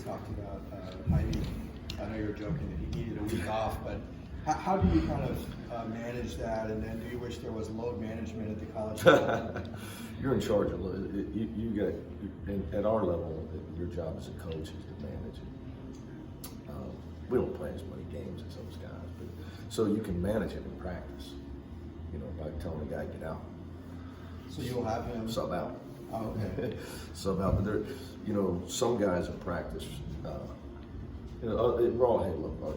talked about Heidi. I know you're joking that he needed a week off, but how do you kind of manage that? And then do you wish there was load management at the college level? You're in charge of it. You get, at our level, your job as a coach is to manage it. We don't play as many games as those guys, but so you can manage it in practice, by telling the guy, get out. So you'll have him sub out. Oh, okay. Sub out, but there, some guys in practice,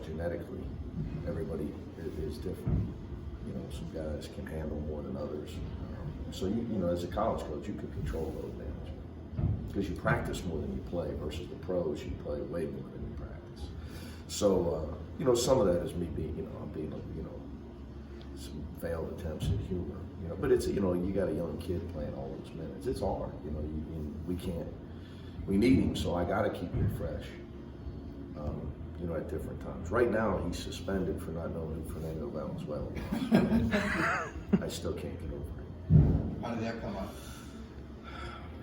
genetically, everybody is different. Some guys can handle more than others. So as a college coach, you can control load management because you practice more than you play versus the pros. You play way more than you practice. So some of that is me being, some failed attempts at humor. But it's you got a young kid playing all those minutes. It's hard. We need him, so I got to keep him fresh. At different times. Right now, he's suspended for not knowing who Fernando Valenzuela is. I still can't get over it. How did that come up?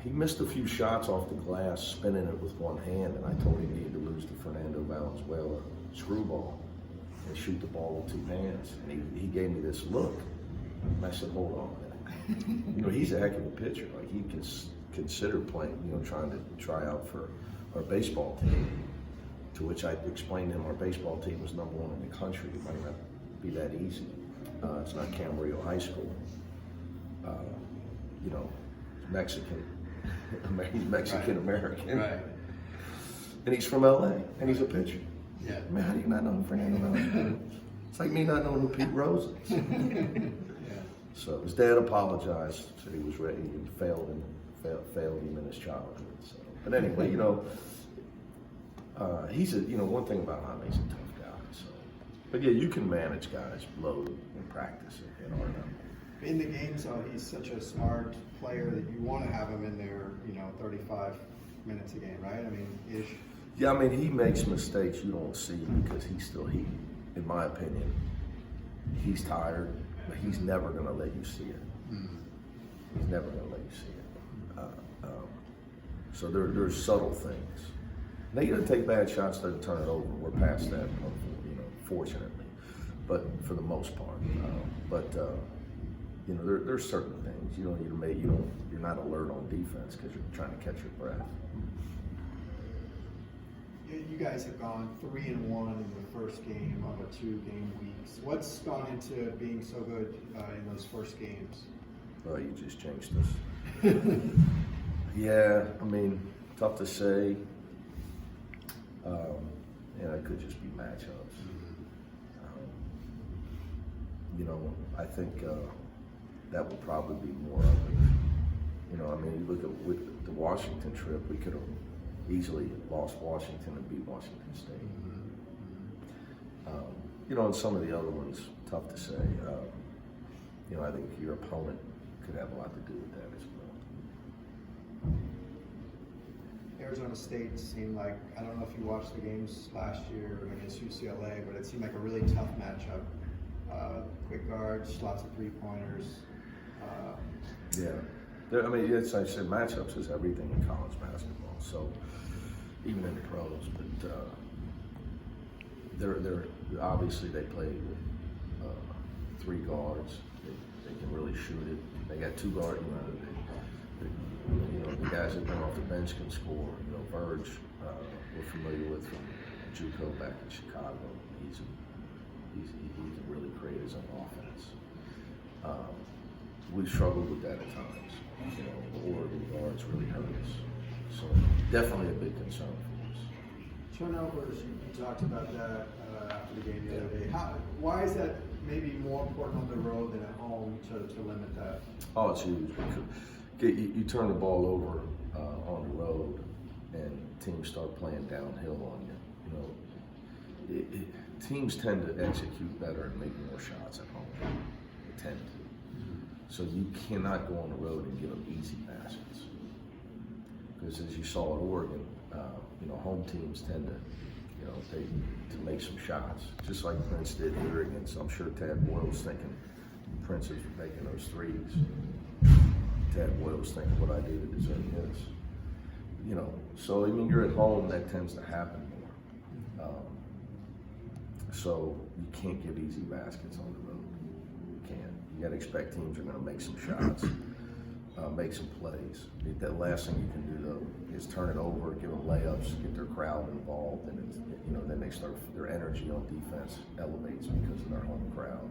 He missed a few shots off the glass, spinning it with one hand, and I told him he needed to lose to Fernando Valenzuela screwball and shoot the ball with two hands. And he gave me this look. And I said, hold on a minute. He's a heck of a pitcher. Like, he can consider playing, trying to try out for our baseball team. To which I explained to him our baseball team was #1 in the country. It might not be that easy. It's not Camarillo High School. Mexican. He's Mexican American. Right. And he's from LA, and he's a pitcher. Yeah. Man, how do you not know who Fernando Valenzuela is? It's like me not knowing who Pete Rose is. Yeah. So his dad apologized, said he was ready, he failed him in his childhood. So, but anyway, he's one thing about Jaime, he's a tough guy. So, but yeah, you can manage guys load in practice at our level. in the games, he's such a smart player that you want to have him in there, 35 minutes a game, right? I mean, ish. Yeah, I mean, he makes mistakes you don't see because in my opinion, he's tired, but he's never going to let you see it. Mm-hmm. He's never going to let you see it. So there's subtle things. Now, you don't take bad shots, doesn't turn it over. We're past that, fortunately, but for the most part. There's certain things you're not alert on defense because you're trying to catch your breath. You guys have gone 3-1 in the first game of a 2-game weeks. What's gone into being so good in those first games? Well, you just changed us. Yeah, I mean, tough to say. It could just be matchups. I think that will probably be more of it. You look at with the Washington trip, we could have easily lost Washington and beat Washington State. And some of the other ones, tough to say. I think your opponent could have a lot to do with that as well. Arizona State seemed like, I don't know if you watched the games last year against UCLA, but it seemed like a really tough matchup. Quick guards, lots of three-pointers. Yeah. As I said, matchups is everything in college basketball. So even in the pros, but they're obviously they play with 3 guards. They can really shoot it. They got 2 guards. The guys that come off the bench can score. Verge, we're familiar with from JUCO back in Chicago. He can really create his own offense. We've struggled with that at times. The Oregon guards really hurt us. So definitely a big concern for us. Turnovers, you talked about that after the game the other day. Why is that maybe more important on the road than at home to limit that? Oh, it's huge. You turn the ball over on the road and teams start playing downhill on you. Teams tend to execute better and make more shots at home. They tend to. So you cannot go on the road and give them easy baskets. Because as you saw at Oregon, home teams tend to make some shots, just like Prince did here against. I'm sure Tad Boyle's thinking Prince is making those threes. Tad Boyle's thinking what I do to deserve his. you know, so I mean, you're at home, that tends to happen more. So you can't give easy baskets on the road. You can't. You got to expect teams are going to make some shots, make some plays. The last thing you can do though is turn it over, give them layups, get their crowd involved, and it's, you know, then they start, their energy on defense elevates because of their home crowd.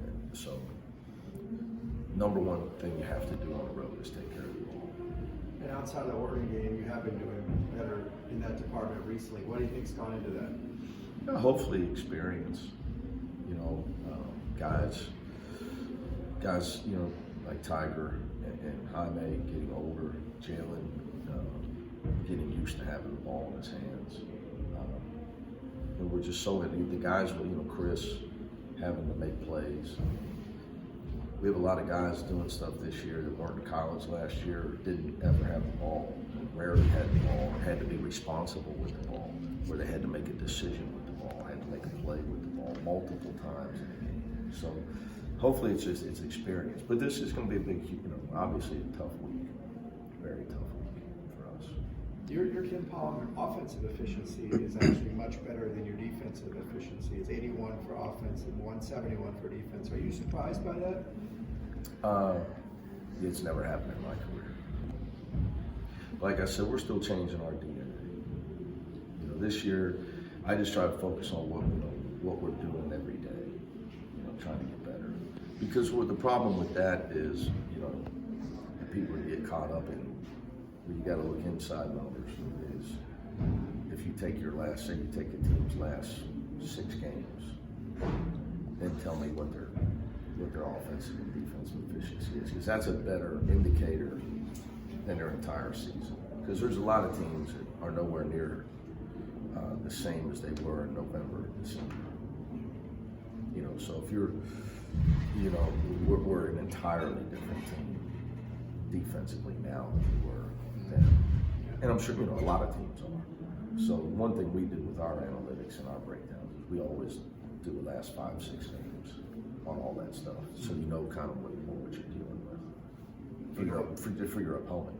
And so, number one thing you have to do on the road is take care of the ball. And outside of the Oregon game, you have been doing better in that department recently. What do you think's gone into that? Hopefully experience, you know, guys, you know, like Tiger and Jaime getting older, Jalen getting used to having the ball in his hands. And we're just so, the guys, you know, Chris having to make plays. We have a lot of guys doing stuff this year that weren't in college last year, didn't ever have the ball, rarely had the ball, and had to be responsible with the ball, where they had to make a decision with the ball, had to make a play with the ball multiple times in the game. So hopefully it's experience. But this is going to be a big, you know, obviously a tough week, very tough week for us. Your Ken Palmer offensive efficiency is actually much better than your defensive efficiency. It's 81 for offense and 171 for defense. Are you surprised by that? It's never happened in my career. Like I said, we're still changing our DNA. You know, this year, I just try to focus on what we're doing every day. You know, trying to get better. Because the problem with that is, you know, people get caught up in. You got to look inside numbers. Is if you take your last, say you take the team's last 6 games, then tell me what their offensive and defensive efficiency is, because that's a better indicator than their entire season. Because there's a lot of teams that are nowhere near the same as they were in November and December. You know, so if you're, you know, we're an entirely different team defensively now than we were then. And I'm sure, you know, a lot of teams are. So one thing we do with our analytics and our breakdowns is we always do the last 5, 6 games on all that stuff, so you know kind of what you're dealing with for your opponent.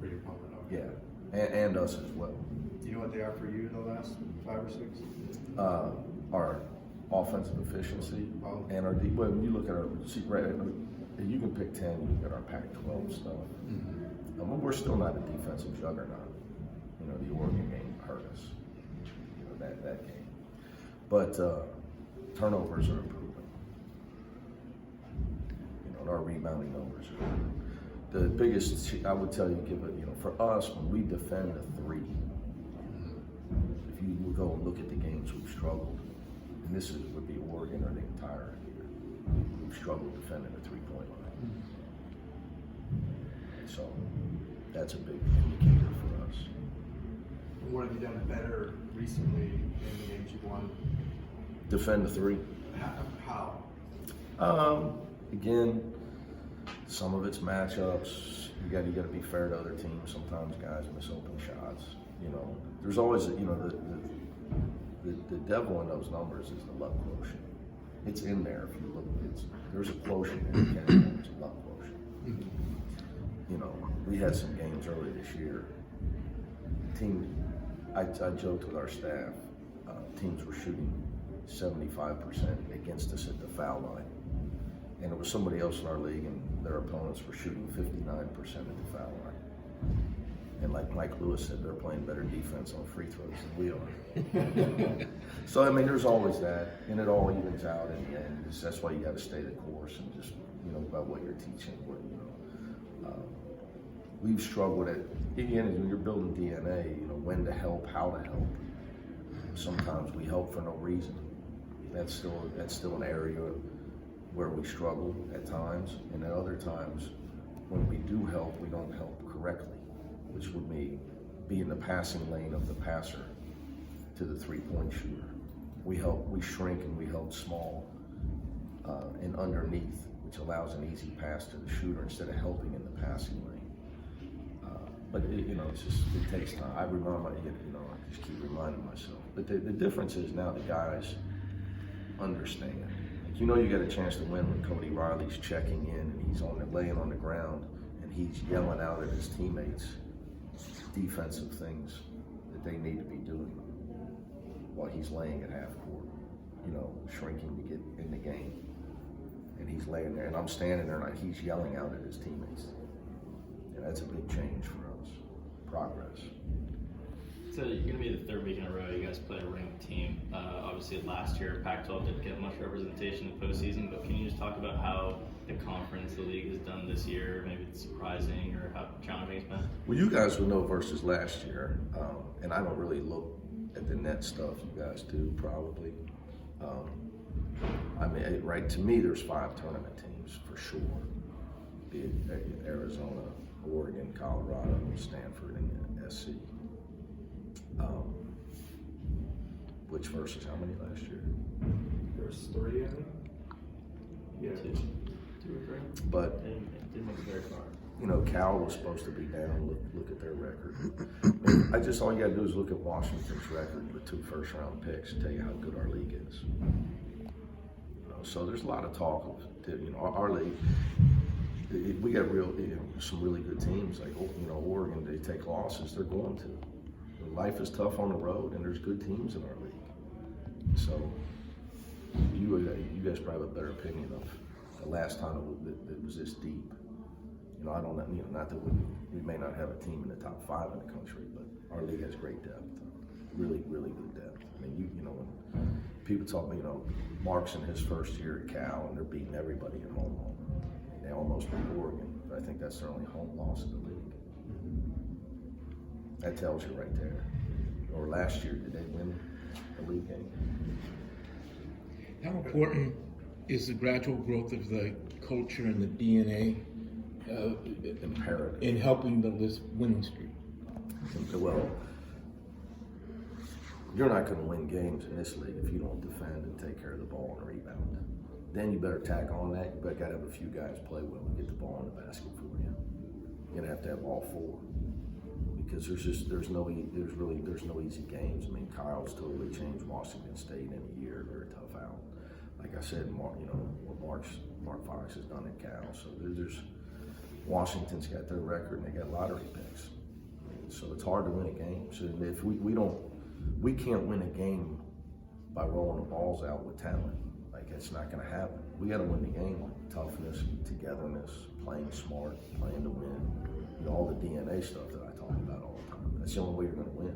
For your opponent, okay. Yeah, and us as well. Do you know what they are for you the last 5 or 6? Our offensive efficiency and our deep. Well, when you look at our you can pick 10. You look at our Pac-12 stuff. Mm-hmm. I mean, we're still not a defensive juggernaut. You know, the Oregon game hurt us. You know, that game, but turnovers are improving. You know, and our rebounding numbers are improving. The biggest, I would tell you, you know, for us, when we defend a 3, if you would go and look at the games we've struggled, and this would be Oregon or the entire year, we've struggled defending a 3-point line. So that's a big indicator for us. And what have you done better recently in the games you've won? Defend the 3. How? Again, some of it's matchups. You got to be fair to other teams. Sometimes guys miss open shots. You know, there's always, you know, the devil in those numbers is the luck quotient. It's in there if you look. There's a quotient in the game. It's a luck quotient. You know, we had some games early this year. I joked with our staff. Teams were shooting 75% against us at the foul line. And it was somebody else in our league, and their opponents were shooting 59% at the foul line. And like Mike Lewis said, they're playing better defense on free throws than we are. So, I mean, there's always that, and it all evens out in the end. That's why you got to stay the course and just, you know, about what you're teaching. We've struggled at, again, when you're building DNA, you know, when to help, how to help. Sometimes we help for no reason. That's still an area where we struggle at times, and at other times, when we do help, we don't help correctly, which would be in the passing lane of the passer to the 3-point shooter. We shrink and we help small and underneath, which allows an easy pass to the shooter instead of helping in the passing lane. But you know, it takes time. I just keep reminding myself. But the difference is now the guys understand. Like, you know, you got a chance to win when Cody Riley's checking in and he's laying on the ground and he's yelling out at his teammates. defensive things that they need to be doing while he's laying at half court, shrinking to get in the game. And he's laying there, and I'm standing there, and he's yelling out at his teammates. And that's a big change for us. Progress. So you're going to be the third week in a row you guys play a ranked team. Obviously last year Pac-12 didn't get much representation in the postseason, but can you just talk about how the conference the league has done this year? Maybe it's surprising or how challenging it's been? Well, you guys will know versus last year, and I don't really look at the net stuff. You guys do probably. Right, to me, there's 5 tournament teams for sure. Be it Arizona, Oregon, Colorado, Stanford, and SC. Which versus how many last year? There's 3, I think. Yeah. 2 or 3. But didn't make it very far. Cal was supposed to be down. Look at their record. All you got to do is look at Washington's record with 2 first-round picks and tell you how good our league is. So there's a lot of talk of, our league. We got some really good teams like Oregon. They take losses. They're going to. Life is tough on the road, and there's good teams in our league. So you guys probably have a better opinion of the last time it was this deep. I don't know. Not that we may not have a team in the top 5 in the country, but our league has great depth. Really, really good depth. I mean, when people talk about, Mark's in his first year at Cal, and they're beating everybody at home. They almost beat Oregon, but I think that's their only home loss in the league. That tells you right there. Or last year, did they win the league game? How important is the gradual growth of the culture and the DNA Imperative. in helping this winning streak? Well, you're not going to win games in this league if you don't defend and take care of the ball and rebound. Then you better tack on that. You got to have a few guys play well and get the ball in the basket for you. You're going to have all 4. Because there's no easy games. I mean, Kyle's totally changed Washington State in a year. They're a tough out. Like I said, Mark Fox has done at Cal. So there's Washington's got their record and they got lottery picks. I mean, so it's hard to win a game. So if we can't win a game by rolling the balls out with talent. Like it's not going to happen. We got to win the game with toughness, togetherness, playing smart, playing to win. All the DNA stuff that I talk about all the time. That's the only way you're going to win.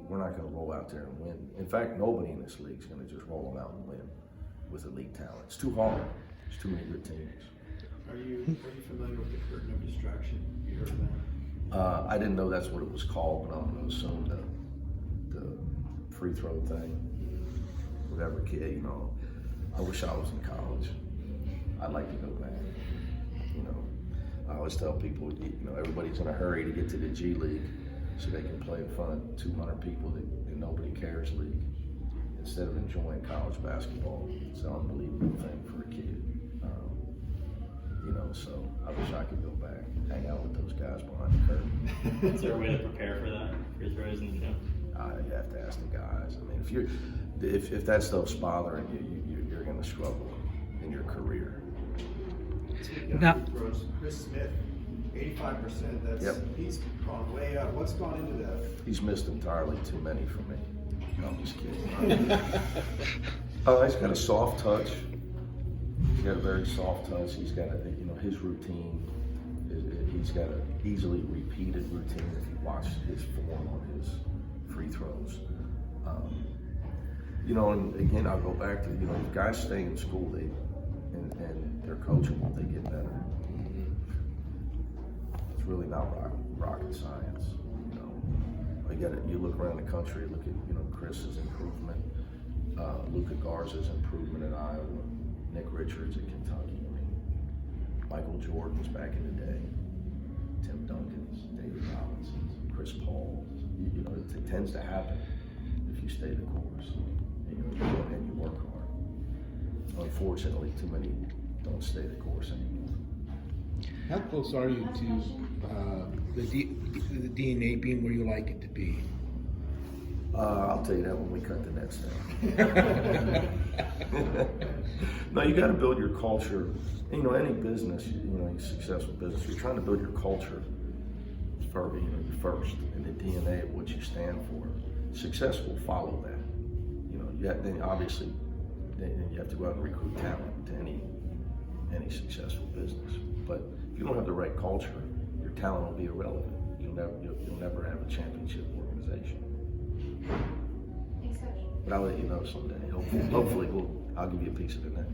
We're not going to roll out there and win. In fact, nobody in this league is going to just roll them out and win with elite talent. It's too hard. There's too many good teams. Are you familiar with the curtain of distraction? You heard of that? I didn't know that's what it was called, but I'm going to assume the free throw thing. Whatever kid, I wish I was in college. I'd like to go back. I always tell people, everybody's in a hurry to get to the G League so they can play in front of 200 people that nobody cares league instead of enjoying college basketball. It's an unbelievable thing for a kid. So I wish I could go back, hang out with those guys behind the curtain. Is there a way to prepare for that? Free throws and You have to ask the guys. I mean, if that stuff's bothering you, you're going to struggle in your career. Now, Chris Smith, 85%. He's gone way up. What's gone into that? He's missed entirely too many for me. No, I'm just kidding. He's got a soft touch. He's got a very soft touch. He's got his routine. He's got an easily repeated routine if you watch his form on his free throws. And again, I'll go back to, if guys stay in school, and they're coachable, they get better. It's really not rocket science. You look around the country, look at Chris's improvement, Luka Garza's improvement at Iowa, Nick Richards at Kentucky. I mean, Michael Jordan's back in the day, Tim Duncan's, David Robinson's, Chris Paul's. It tends to happen if you stay the course and you work hard. Unfortunately, too many don't stay the course anymore. how close are you to the DNA being where you like it to be? I'll tell you that when we cut the nets down. No, you got to build your culture. Any business, successful business, you're trying to build your culture superb, you know, first, and the DNA of what you stand for, success will follow that. You know, then obviously, then you have to go out and recruit talent to any successful business. But if you don't have the right culture, your talent will be irrelevant. You'll never have a championship organization. Thanks, Coach. But I'll let you know someday. Hopefully, I'll give you a piece of the net.